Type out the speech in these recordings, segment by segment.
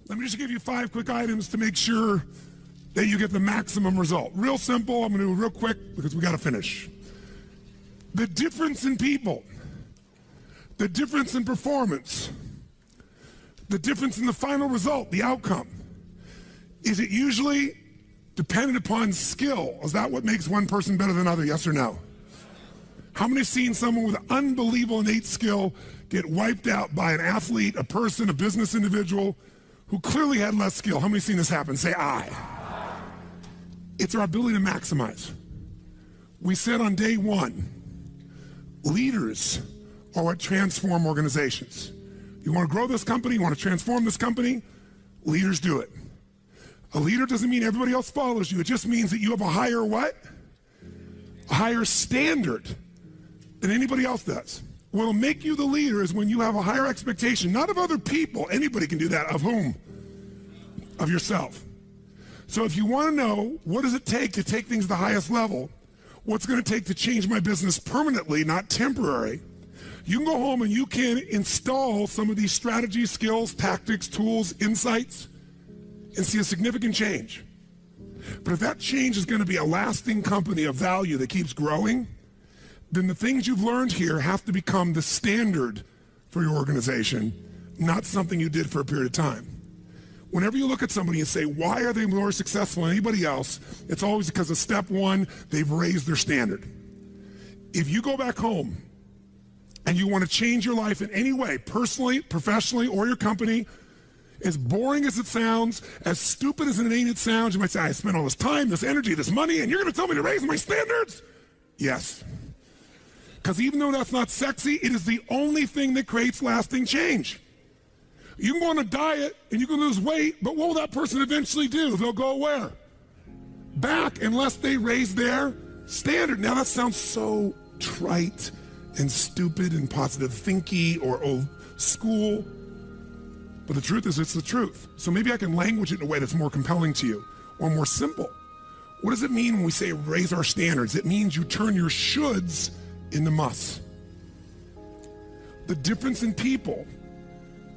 Let me just give you 5 quick items to make sure that you get the maximum result. Real simple. I'm going to do it real quick because we got to finish. The difference in people, the difference in performance, the difference in the final result, the outcome. Is it usually dependent upon skill? Is that what makes one person better than another? Yes or no? How many have seen someone with unbelievable innate skill get wiped out by an athlete, a person, a business individual who clearly had less skill? How many have seen this happen? Say aye. It's our ability to maximize. We said on day 1, leaders are what transform organizations. You want to grow this company, you want to transform this company, leaders do it. A leader doesn't mean everybody else follows you. It just means that you have a higher what? A higher standard than anybody else does. What'll make you the leader is when you have a higher expectation, not of other people. Anybody can do that. Of whom? Of yourself. So if you want to know what does it take to take things to the highest level, what's going to take to change my business permanently, not temporary, you can go home and you can install some of these strategies, skills, tactics, tools, insights, and see a significant change. But if that change is going to be a lasting company of value that keeps growing, then the things you've learned here have to become the standard for your organization, not something you did for a period of time. Whenever you look at somebody and say, why are they more successful than anybody else? It's always because of step 1, they've raised their standard. If you go back home and you want to change your life in any way, personally, professionally, or your company, as boring as it sounds, as stupid as it ain't it sounds, you might say, I spent all this time, this energy, this money, and you're going to tell me to raise my standards? Yes. Because even though that's not sexy, it is the only thing that creates lasting change. You can go on a diet and you can lose weight, but what will that person eventually do? They'll go where? Back, unless they raise their standard. Now that sounds so trite and stupid and positive thinky or old school, but the truth is it's the truth. So maybe I can language it in a way that's more compelling to you or more simple. What does it mean when we say raise our standards? It means you turn your shoulds into musts. The difference in people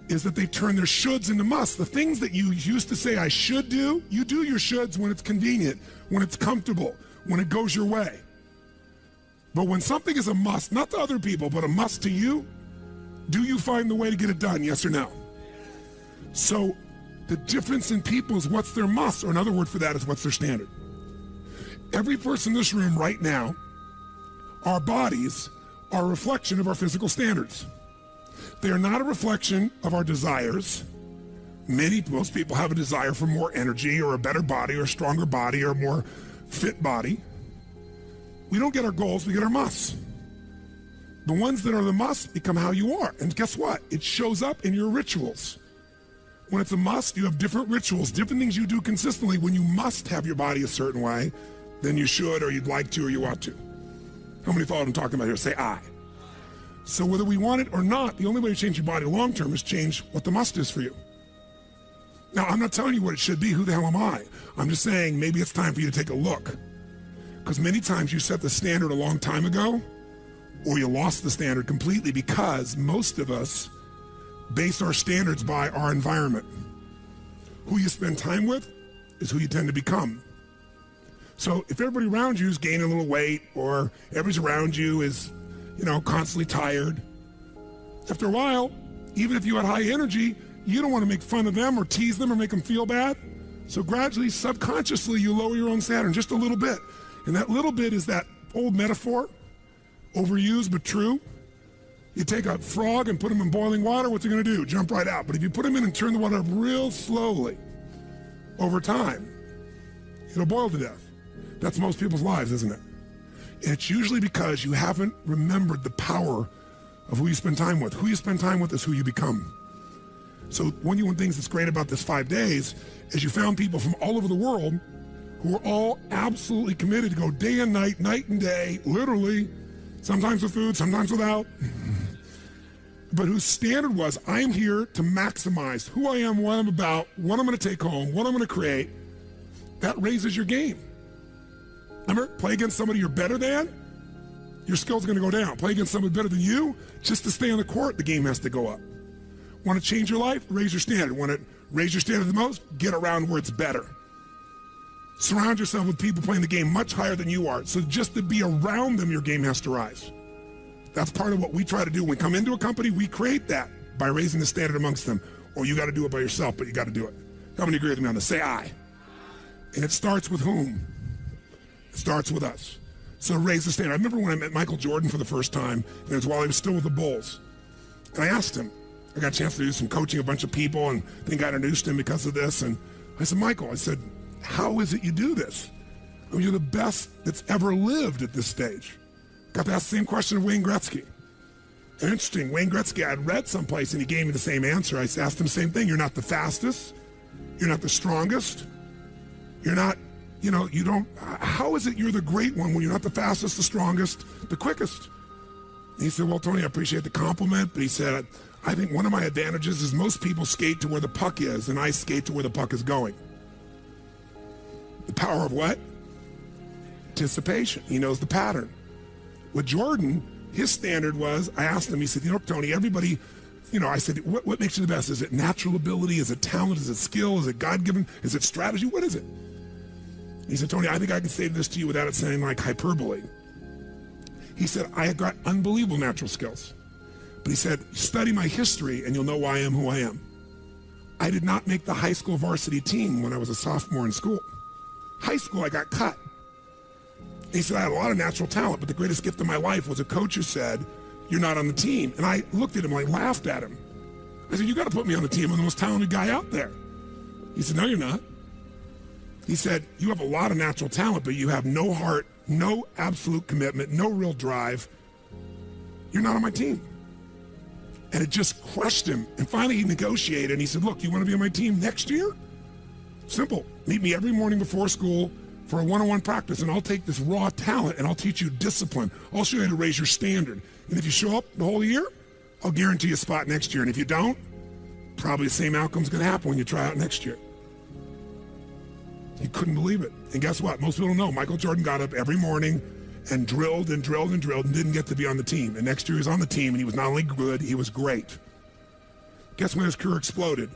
is that they turn their shoulds into musts. The things that you used to say I should do, you do your shoulds when it's convenient, when it's comfortable, when it goes your way. But when something is a must, not to other people, but a must to you, do you find the way to get it done, yes or no? So the difference in people is what's their must, or another word for that is what's their standard. Every person in this room right now, our bodies are a reflection of our physical standards. They are not a reflection of our desires. Most people have a desire for more energy or a better body or a stronger body or a more fit body. We don't get our goals, we get our musts. The ones that are the musts become how you are. And guess what? It shows up in your rituals. When it's a must, you have different rituals, different things you do consistently when you must have your body a certain way than you should or you'd like to or you ought to. How many follow what I'm talking about here? Say aye. So whether we want it or not, the only way to change your body long term is change what the must is for you. Now, I'm not telling you what it should be. Who the hell am I? I'm just saying maybe it's time for you to take a look. Because many times you set the standard a long time ago, or you lost the standard completely because most of us base our standards by our environment. Who you spend time with is who you tend to become. So if everybody around you is gaining a little weight, or everybody around you is constantly tired, after a while, even if you had high energy, you don't want to make fun of them or tease them or make them feel bad. So gradually, subconsciously, you lower your own standard just a little bit. And that little bit is that old metaphor, overused but true. You take a frog and put him in boiling water, what's he going to do? Jump right out. But if you put him in and turn the water up real slowly, over time, it'll boil to death. That's most people's lives, isn't it? And it's usually because you haven't remembered the power of who you spend time with. Who you spend time with is who you become. So one of the things that's great about this 5 days is you found people from all over the world who are all absolutely committed to go day and night and day, literally, sometimes with food, sometimes without, but whose standard was, I'm here to maximize who I am, what I'm about, what I'm going to take home, what I'm going to create. That raises your game. Remember, play against somebody you're better than, your skills are going to go down. Play against somebody better than you, just to stay on the court, the game has to go up. Want to change your life? Raise your standard. Want to raise your standard the most? Get around where it's better. Surround yourself with people playing the game much higher than you are. So just to be around them, your game has to rise. That's part of what we try to do. When we come into a company, we create that by raising the standard amongst them. Or you got to do it by yourself, but you got to do it. How many agree with me on this? Say I. And it starts with whom? It starts with us. So raise the standard. I remember when I met Michael Jordan for the first time, and it was while he was still with the Bulls. And I asked him, I got a chance to do some coaching a bunch of people, and I think I introduced him because of this. And I said, Michael, I said, how is it you do this? I mean, you're the best that's ever lived at this stage. Got to ask the same question of Wayne Gretzky. And interesting, Wayne Gretzky, I'd read someplace and he gave me the same answer. I asked him the same thing. You're not the fastest. You're not the strongest. You're not, you don't, how is it you're the great one when you're not the fastest, the strongest, the quickest? And he said, well, Tony, I appreciate the compliment, but he said, I think one of my advantages is most people skate to where the puck is, and I skate to where the puck is going. The power of what? Anticipation. He knows the pattern. With Jordan, his standard was, I asked him, he said, Tony, everybody, I said, what makes you the best? Is it natural ability? Is it talent? Is it skill? Is it God-given? Is it strategy? What is it? He said, Tony, I think I can say this to you without it sounding like hyperbole. He said, I have got unbelievable natural skills. But he said, study my history and you'll know why I am who I am. I did not make the high school varsity team when I was a sophomore in school. High school, I got cut. He said, I had a lot of natural talent, but the greatest gift of my life was a coach who said, you're not on the team. And I looked at him, I laughed at him. I said, you got to put me on the team. I'm the most talented guy out there. He said, no, you're not. He said, you have a lot of natural talent, but you have no heart, no absolute commitment, no real drive. You're not on my team. And it just crushed him. And finally he negotiated and he said, look, you want to be on my team next year? Simple. Meet me every morning before school for a one-on-one practice, and I'll take this raw talent and I'll teach you discipline. I'll show you how to raise your standard. And if you show up the whole year, I'll guarantee you a spot next year. And if you don't, probably the same outcome's going to happen when you try out next year. He couldn't believe it. And guess what? Most people don't know. Michael Jordan got up every morning and drilled and drilled and drilled and didn't get to be on the team. And next year he was on the team, and he was not only good, he was great. Guess when his career exploded?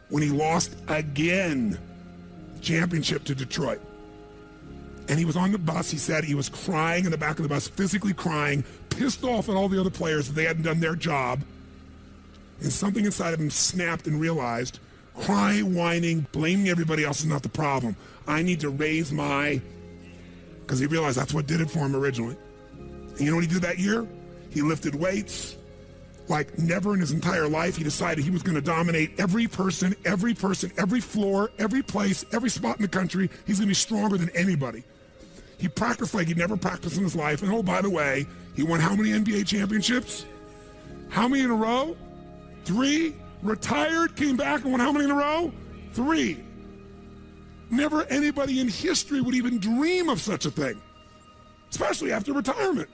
When he lost again, championship to Detroit. And he was on the bus. He said he was crying in the back of the bus, physically crying, pissed off at all the other players that they hadn't done their job. And something inside of him snapped and realized, crying, whining, blaming everybody else is not the problem. I need to raise my... Because he realized that's what did it for him originally. And you know what he did that year? He lifted weights like never in his entire life. He decided he was going to dominate every person, every floor, every place, every spot in the country. He's going to be stronger than anybody. He practiced like he'd never practiced in his life. And oh, by the way, he won how many NBA championships? How many in a row? 3. Retired, came back and won how many in a row? 3. Never anybody in history would even dream of such a thing, especially after retirement.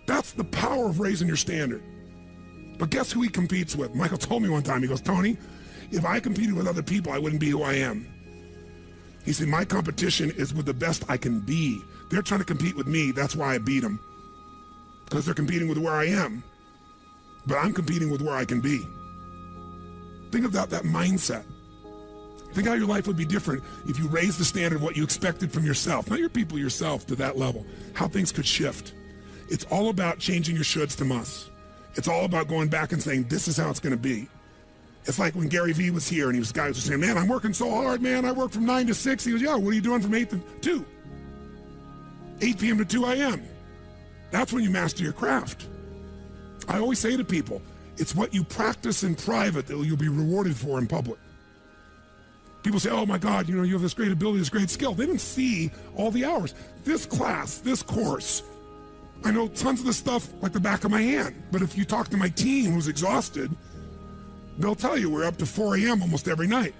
That's the power of raising your standard. But guess who he competes with? Michael told me one time, he goes, Tony, if I competed with other people, I wouldn't be who I am. He said, my competition is with the best I can be. They're trying to compete with me. That's why I beat them. Because they're competing with where I am. But I'm competing with where I can be. Think about that mindset. Think how your life would be different if you raised the standard of what you expected from yourself, not your people, yourself, to that level, how things could shift. It's all about changing your shoulds to musts. It's all about going back and saying, this is how it's going to be. It's like when Gary Vee was here and he was guys were saying, man, I'm working so hard, man. I work from 9 to 6. He goes, yeah, what are you doing from 8 to 2? 8 p.m. to 2 a.m. That's when you master your craft. I always say to people, it's what you practice in private that you'll be rewarded for in public. People say, oh my God, you have this great ability, this great skill. They didn't see all the hours. This class, this course, I know tons of the stuff like the back of my hand. But if you talk to my team who's exhausted, they'll tell you we're up to 4 a.m. almost every night.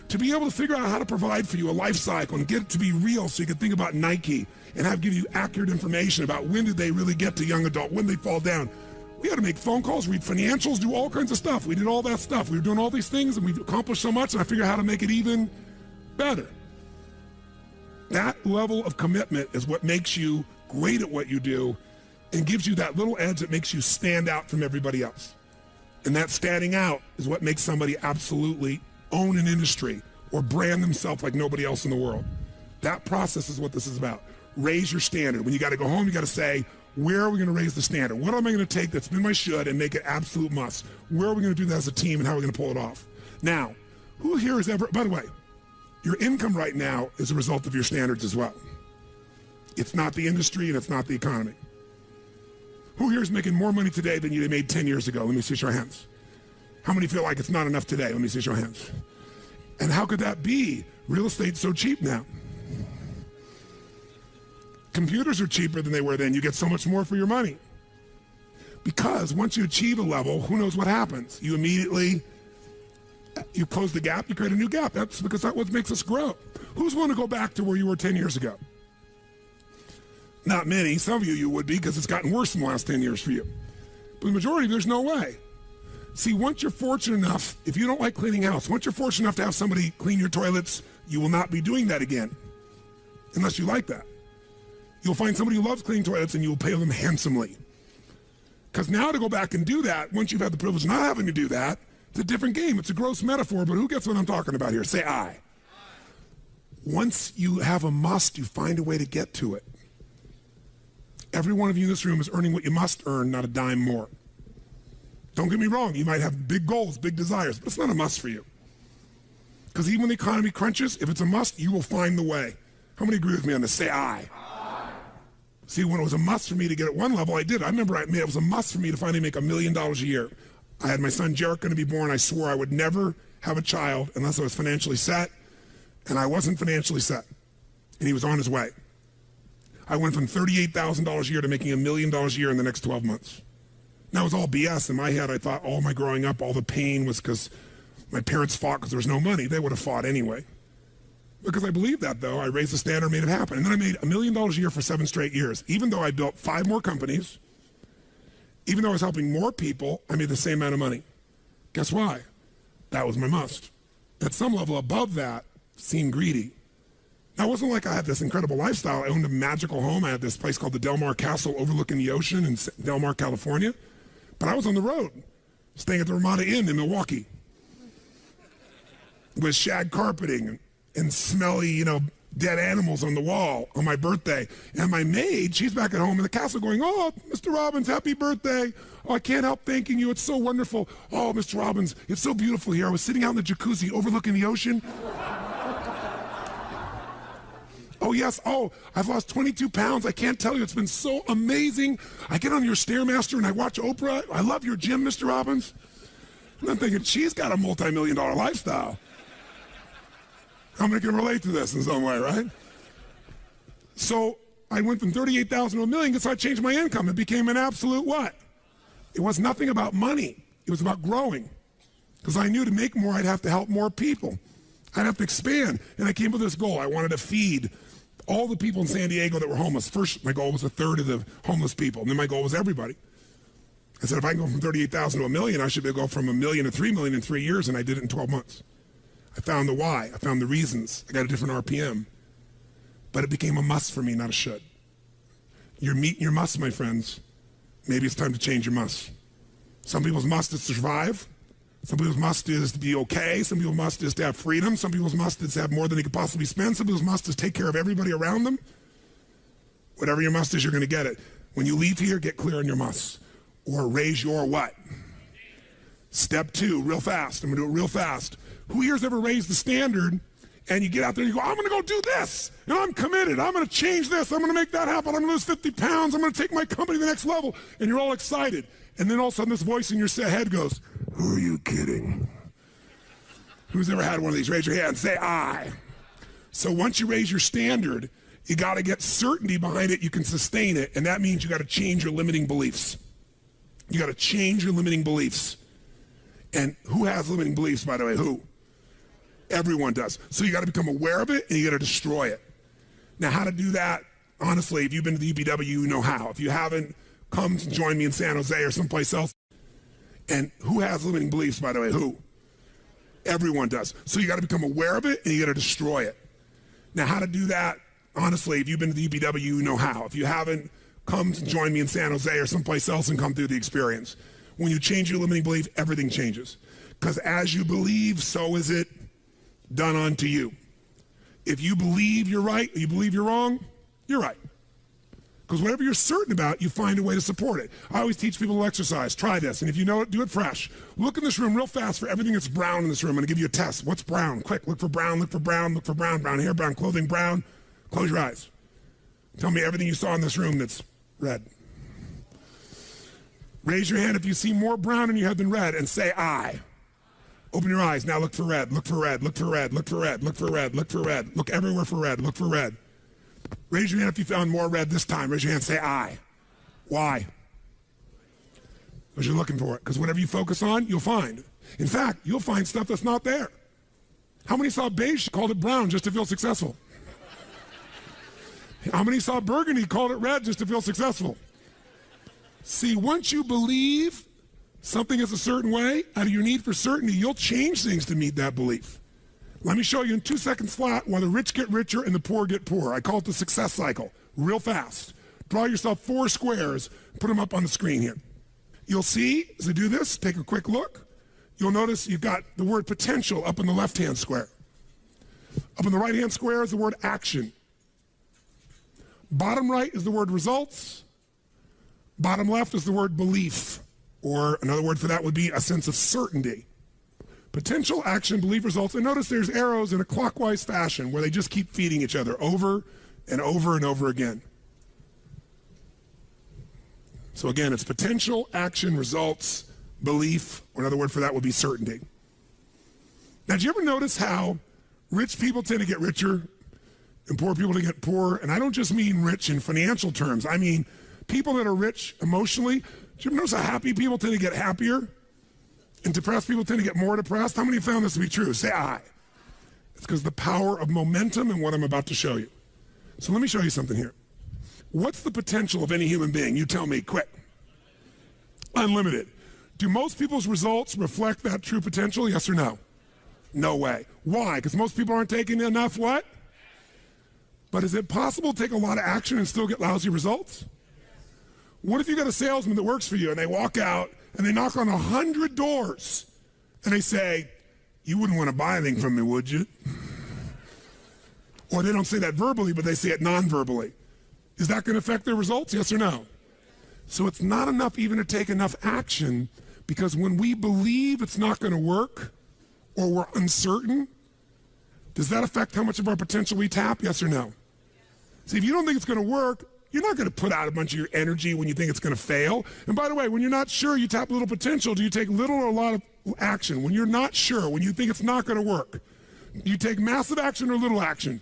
To be able to figure out how to provide for you a life cycle and get it to be real so you can think about Nike and give you accurate information about when did they really get to young adult, when they fall down. We had to make phone calls, read financials, do all kinds of stuff. We did all that stuff. We were doing all these things and we've accomplished so much, and I figured out how to make it even better. That level of commitment is what makes you great at what you do and gives you that little edge that makes you stand out from everybody else. And that standing out is what makes somebody absolutely own an industry or brand themselves like nobody else in the world. That process is what this is about. Raise your standard. When you got to go home, you got to say, where are we going to raise the standard? What am I going to take that's been my should and make it absolute must? Where are we going to do that as a team and how are we going to pull it off? Now, who here has ever, by the way, your income right now is a result of your standards as well. It's not the industry and it's not the economy. Who here is making more money today than you made 10 years ago? Let me see your hands. How many feel like it's not enough today? Let me see your hands. And how could that be? Real estate's so cheap now. Computers are cheaper than they were then. You get so much more for your money. Because once you achieve a level, who knows what happens? You immediately, you close the gap, you create a new gap. That's because that's what makes us grow. Who's willing to go back to where you were 10 years ago? Not many. Some of you would be because it's gotten worse in the last 10 years for you. But the majority, there's no way. See, once you're fortunate enough, if you don't like cleaning house, once you're fortunate enough to have somebody clean your toilets, you will not be doing that again. Unless you like that. You'll find somebody who loves cleaning toilets and you will pay them handsomely. Because now to go back and do that, once you've had the privilege of not having to do that, it's a different game. It's a gross metaphor, but who gets what I'm talking about here? Say I. Once you have a must, you find a way to get to it. Every one of you in this room is earning what you must earn, not a dime more. Don't get me wrong, you might have big goals, big desires, but it's not a must for you. Because even when the economy crunches, if it's a must, you will find the way. How many agree with me on this? Say I. See, when it was a must for me to get at one level, I did. I remember it was a must for me to finally make $1 million a year. I had my son Jarek going to be born. I swore I would never have a child unless I was financially set, and I wasn't financially set, and he was on his way. I went from $38,000 a year to making $1 million a year in the next 12 months. That was all BS. In my head, I thought all my growing up, all the pain was because my parents fought because there was no money. They would have fought anyway. Because I believed that, though. I raised the standard, made it happen. And then I made $1 million a year for 7 straight years. Even though I built 5 more companies, even though I was helping more people, I made the same amount of money. Guess why? That was my must. At some level above that, seemed greedy. Now, it wasn't like I had this incredible lifestyle. I owned a magical home. I had this place called the Del Mar Castle overlooking the ocean in Del Mar, California. But I was on the road, staying at the Ramada Inn in Milwaukee with shag carpeting and smelly, dead animals on the wall on my birthday. And my maid, she's back at home in the castle going, "Oh, Mr. Robbins, happy birthday. Oh, I can't help thanking you. It's so wonderful. Oh, Mr. Robbins, it's so beautiful here. I was sitting out in the jacuzzi overlooking the ocean. Oh, yes. Oh, I've lost 22 pounds. I can't tell you. It's been so amazing. I get on your Stairmaster and I watch Oprah. I love your gym, Mr. Robbins." And I'm thinking, she's got a multi-million-dollar lifestyle. How many can relate to this in some way, right? So I went from 38,000 to $1 million because I changed my income. It became an absolute what? It was nothing about money. It was about growing. Because I knew to make more, I'd have to help more people. I'd have to expand. And I came with this goal. I wanted to feed all the people in San Diego that were homeless. First, my goal was 1/3 of the homeless people. And then my goal was everybody. I said, if I can go from 38,000 to $1 million, I should be able to go from $1 million to $3 million in 3 years. And I did it in 12 months. I found the why. I found the reasons. I got a different RPM. But it became a must for me, not a should. You're meeting your must, my friends. Maybe it's time to change your must. Some people's must is to survive. Some people's must is to be okay. Some people's must is to have freedom. Some people's must is to have more than they could possibly spend. Some people's must is take care of everybody around them. Whatever your must is, you're going to get it. When you leave here, get clear on your must. Or raise your what? Step 2, real fast. I'm going to do it real fast. Who here's ever raised the standard and you get out there and you go, I'm going to go do this, and I'm committed. I'm going to change this. I'm going to make that happen. I'm going to lose 50 pounds. I'm going to take my company to the next level. And you're all excited. And then all of a sudden this voice in your head goes, who are you kidding? Who's ever had one of these? Raise your hand. Say I. So once you raise your standard, you got to get certainty behind it. You can sustain it. And that means you got to change your limiting beliefs. You got to change your limiting beliefs. And who has limiting beliefs, by the way? Who? Everyone does. So you got to become aware of it and you got to destroy it. Now, how to do that? Honestly, if you've been to the UPW, you know how. If you haven't, come join me in San Jose or someplace else. And who has limiting beliefs, by the way? Who? Everyone does. So you got to become aware of it and you got to destroy it. Now, how to do that? Honestly, if you've been to the UPW, you know how. If you haven't, come join me in San Jose or someplace else and come through the experience. when you change your limiting belief, everything changes. Because as you believe, so is it done unto you. If you believe you're right, or you believe you're wrong, you're right. Because whatever you're certain about, you find a way to support it. I always teach people to exercise. Try this, and if you know it, do it fresh. Look in this room real fast for everything that's brown in this room. I'm gonna give you a test. What's brown? Quick, look for brown, look for brown, look for brown. Brown hair, brown clothing, brown. Close your eyes. Tell me everything you saw in this room that's red. Raise your hand if you see more brown in your head than red, and say I. Open your eyes, now look for red, look for red, look for red, look for red, look for red, look for red. Look everywhere for red, look for red. Raise your hand if you found more red this time. Raise your hand, say I. Why? Because you're looking for it. Because whatever you focus on, you'll find. In fact, you'll find stuff that's not there. How many saw beige, called it brown just to feel successful? How many saw burgundy, called it red just to feel successful? See, once you believe something is a certain way, out of your need for certainty, you'll change things to meet that belief. Let me show you in 2 seconds flat why the rich get richer and the poor get poorer. I call it the success cycle, real fast. Draw yourself 4 squares, put them up on the screen here. You'll see, as I do this, take a quick look. You'll notice you've got the word potential up in the left-hand square. Up in the right-hand square is the word action. Bottom right is the word results. Bottom left is the word belief, or another word for that would be a sense of certainty. Potential, action, belief, results. And notice there's arrows in a clockwise fashion where they just keep feeding each other over and over and over again. So again, it's potential, action, results, belief, or another word for that would be certainty. Now, did you ever notice how rich people tend to get richer and poor people to get poorer? And I don't just mean rich in financial terms. I mean people that are rich emotionally. Did you ever notice how happy people tend to get happier? And depressed people tend to get more depressed? How many found this to be true? Say I. It's because the power of momentum and what I'm about to show you. So let me show you something here. What's the potential of any human being? You tell me, quick. Unlimited. Do most people's results reflect that true potential? Yes or no? No way. Why? Because most people aren't taking enough what? But is it possible to take a lot of action and still get lousy results? What if you got a salesman that works for you and they walk out and they knock on 100 doors and they say, you wouldn't want to buy anything from me, would you? Or they don't say that verbally, but they say it non-verbally. Is that going to affect their results? Yes or no? So it's not enough even to take enough action, because when we believe it's not going to work or we're uncertain, does that affect how much of our potential we tap? Yes or no? See, if you don't think it's going to work, you're not going to put out a bunch of your energy when you think it's going to fail. And by the way, when you're not sure, you tap little potential. Do you take little or a lot of action? When you're not sure, when you think it's not going to work, do you take massive action or little action?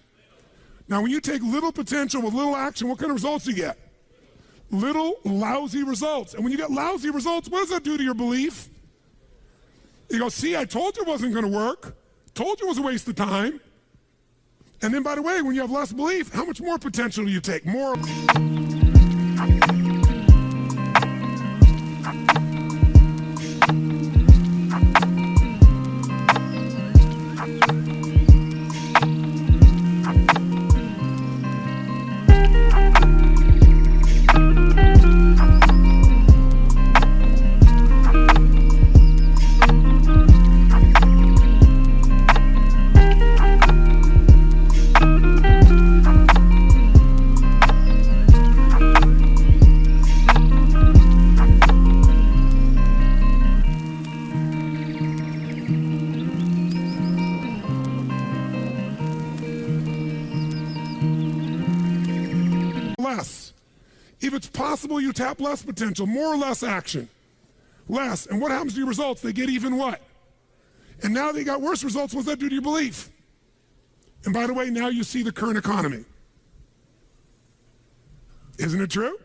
Now, when you take little potential with little action, what kind of results do you get? Little lousy results. And when you get lousy results, what does that do to your belief? You go, see, I told you it wasn't going to work. Told you it was a waste of time. And then, by the way, when you have less belief, how much more potential do you take? More. Less. If it's possible, you tap less potential, more or less action. Less. And what happens to your results? They get even what? And now they got worse results. What's that do to your belief? And by the way, now you see the current economy. Isn't it true?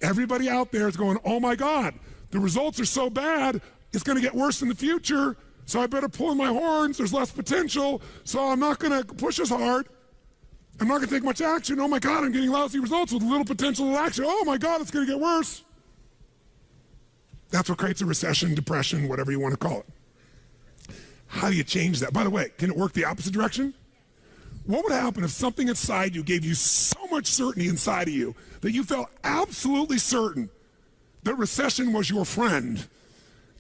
Everybody out there is going, oh my God, the results are so bad, it's going to get worse in the future, so I better pull in my horns. There's less potential, so I'm not going to push as hard. I'm not going to take much action. Oh my God, I'm getting lousy results with little potential action. Oh my God, it's going to get worse. That's what creates a recession, depression, whatever you want to call it. How do you change that? By the way, can it work the opposite direction? What would happen if something inside you gave you so much certainty inside of you that you felt absolutely certain that recession was your friend,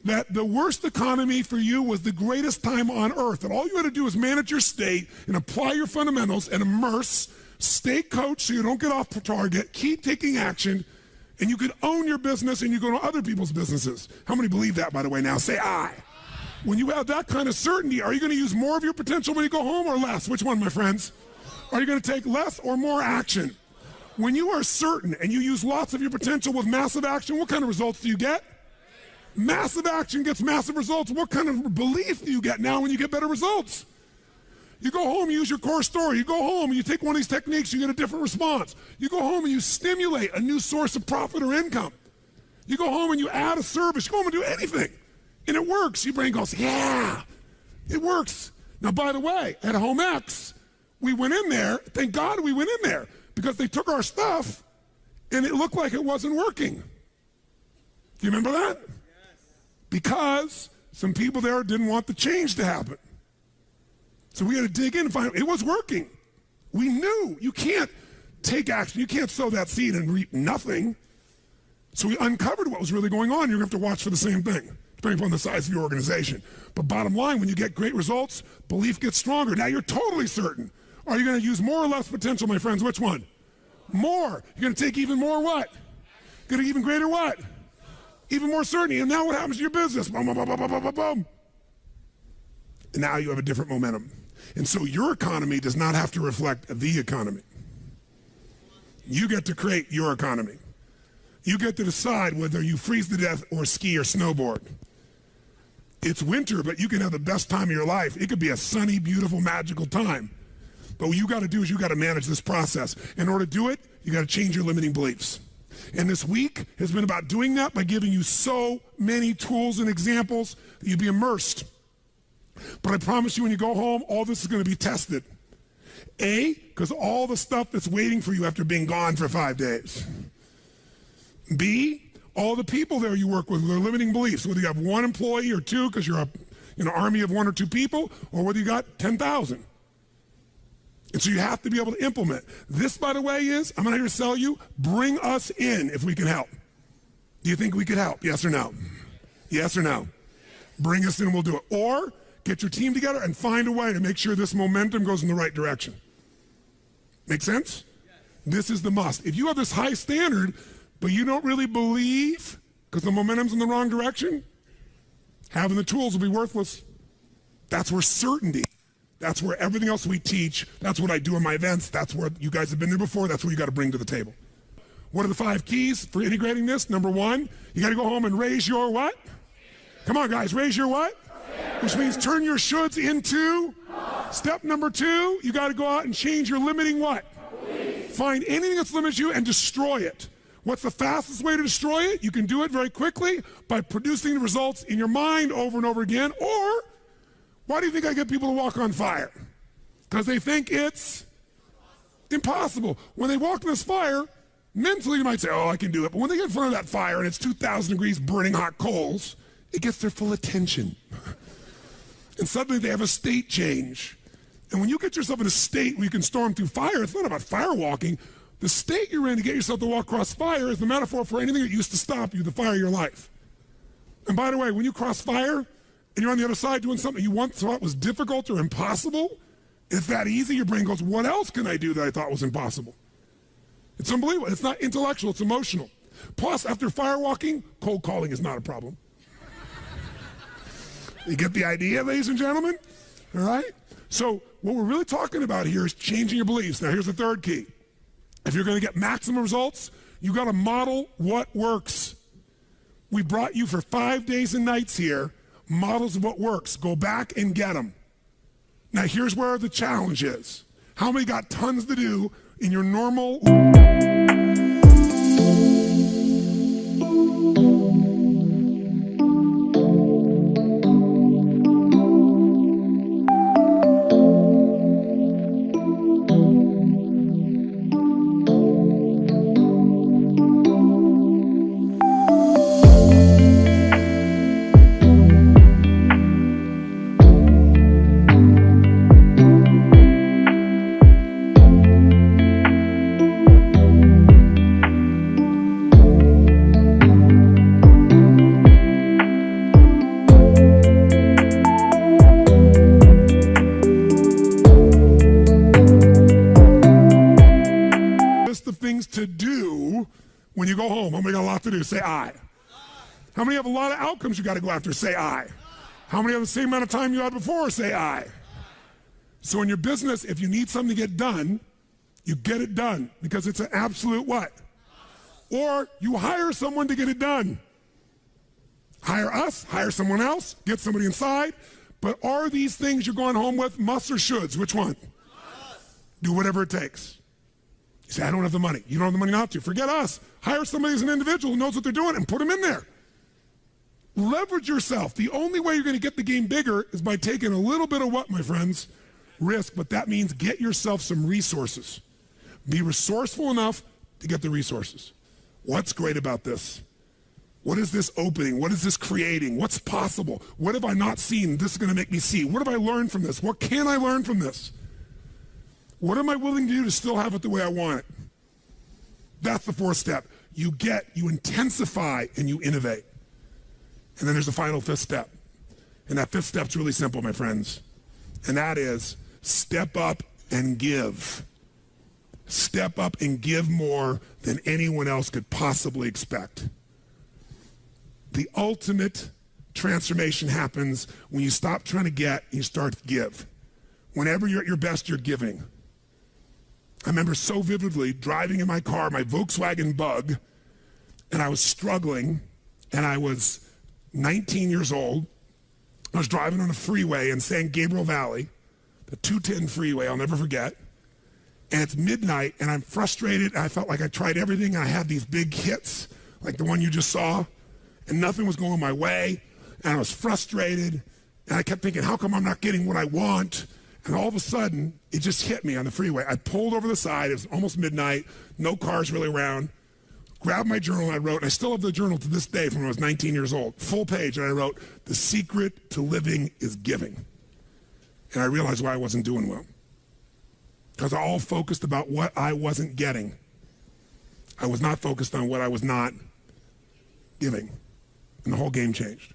that the worst economy for you was the greatest time on earth, that all you had to do was manage your state and apply your fundamentals and immerse, stay coached so you don't get off target, keep taking action, and you could own your business and you go to other people's businesses. How many believe that, by the way, now? Say aye. When you have that kind of certainty, are you going to use more of your potential when you go home or less? Which one, my friends? Are you going to take less or more action? When you are certain and you use lots of your potential with massive action, what kind of results do you get? Massive action gets massive results. What kind of belief do you get now when you get better results? You go home, you use your core story. You go home and you take one of these techniques, you get a different response. You go home and you stimulate a new source of profit or income. You go home and you add a service. You go home and do anything. And it works. Your brain goes, yeah, it works. Now, by the way, at Home X, we went in there. Thank God we went in there because they took our stuff and it looked like it wasn't working. Do you remember that? Because some people there didn't want the change to happen. So we had to dig in and find out it was working. We knew you can't take action. You can't sow that seed and reap nothing. So we uncovered what was really going on. You're going to have to watch for the same thing, depending upon the size of your organization. But bottom line, when you get great results, belief gets stronger. Now you're totally certain. Are you going to use more or less potential, my friends? Which one? More. You're going to take even more what? Going to even greater what? Even more certainty. And now what happens to your business? Boom, boom, boom, boom, boom, boom, boom. And now you have a different momentum. And so your economy does not have to reflect the economy. You get to create your economy. You get to decide whether you freeze to death or ski or snowboard. It's winter, but you can have the best time of your life. It could be a sunny, beautiful, magical time. But what you got to do is you got to manage this process. In order to do it, you got to change your limiting beliefs. And this week has been about doing that by giving you so many tools and examples that you'd be immersed. But I promise you when you go home, all this is going to be tested. A, because all the stuff that's waiting for you after being gone for 5 days. B, all the people there you work with, their limiting beliefs, whether you have one employee or two because you're an army of 1 or 2 people, or whether you got 10,000. And so you have to be able to implement. This, by the way, I'm not here to sell you, bring us in if we can help. Do you think we could help? Yes or no? Yes or no? Bring us in, we'll do it. Or get your team together and find a way to make sure this momentum goes in the right direction. Make sense? This is the must. If you have this high standard, but you don't really believe because the momentum's in the wrong direction, having the tools will be worthless. That's where certainty, that's where everything else we teach, that's what I do in my events, that's where you guys have been there before, that's what you got to bring to the table. What are the 5 keys for integrating this? Number 1, you got to go home and raise your what? Come on, guys, raise your what? Which means turn your shoulds into. Step number 2, you got to go out and change your limiting what? Find anything that's limiting you and destroy it. What's the fastest way to destroy it? You can do it very quickly by producing the results in your mind over and over again. Or, why do you think I get people to walk on fire? Because they think it's impossible. When they walk in this fire, mentally you might say, oh, I can do it. But when they get in front of that fire and it's 2,000 degrees burning hot coals, it gets their full attention. And suddenly they have a state change. And when you get yourself in a state where you can storm through fire, it's not about fire walking. The state you're in to get yourself to walk across fire is the metaphor for anything that used to stop you, the fire of your life. And by the way, when you cross fire and you're on the other side doing something you once thought was difficult or impossible, it's that easy, your brain goes, what else can I do that I thought was impossible? It's unbelievable. It's not intellectual, it's emotional. Plus, after fire walking, cold calling is not a problem. You get the idea, ladies and gentlemen? All right? So what we're really talking about here is changing your beliefs. Now, here's the 3rd key. If you're going to get maximum results, you got to model what works. We brought you for 5 days and nights here, models of what works. Go back and get them. Now, here's where the challenge is. How many got tons to do in your normal... you go home, how many got a lot to do? Say I. How many have a lot of outcomes you got to go after? Say I. How many have the same amount of time you had before? Say I. So in your business, if you need something to get done, you get it done because it's an absolute what? Or you hire someone to get it done. Hire us, hire someone else, get somebody inside. But are these things you're going home with musts or shoulds? Which one? Do whatever it takes. You say, I don't have the money. You don't have the money not to. Forget us. Hire somebody as an individual who knows what they're doing and put them in there. Leverage yourself. The only way you're going to get the game bigger is by taking a little bit of what, my friends? Risk, but that means get yourself some resources. Be resourceful enough to get the resources. What's great about this? What is this opening? What is this creating? What's possible? What have I not seen? This is going to make me see. What have I learned from this? What can I learn from this? What am I willing to do to still have it the way I want it? That's the fourth step. You intensify, and you innovate. And then there's the final fifth step. And that fifth step's really simple, my friends. And that is step up and give. Step up and give more than anyone else could possibly expect. The ultimate transformation happens when you stop trying to get and you start to give. Whenever you're at your best, you're giving. I remember so vividly driving in my car, my Volkswagen Bug, and I was struggling, and I was 19 years old. I was driving on a freeway in San Gabriel Valley, the 210 freeway, I'll never forget. And it's midnight, and I'm frustrated. I felt like I tried everything. I had these big hits, like the one you just saw, and nothing was going my way. And I was frustrated, and I kept thinking, how come I'm not getting what I want? And all of a sudden, it just hit me on the freeway. I pulled over the side. It was almost midnight. No cars really around. Grabbed my journal, and I wrote, and I still have the journal to this day from when I was 19 years old, full page, and I wrote, the secret to living is giving. And I realized why I wasn't doing well. Because I all focused about what I wasn't getting. I was not focused on what I was not giving. And the whole game changed.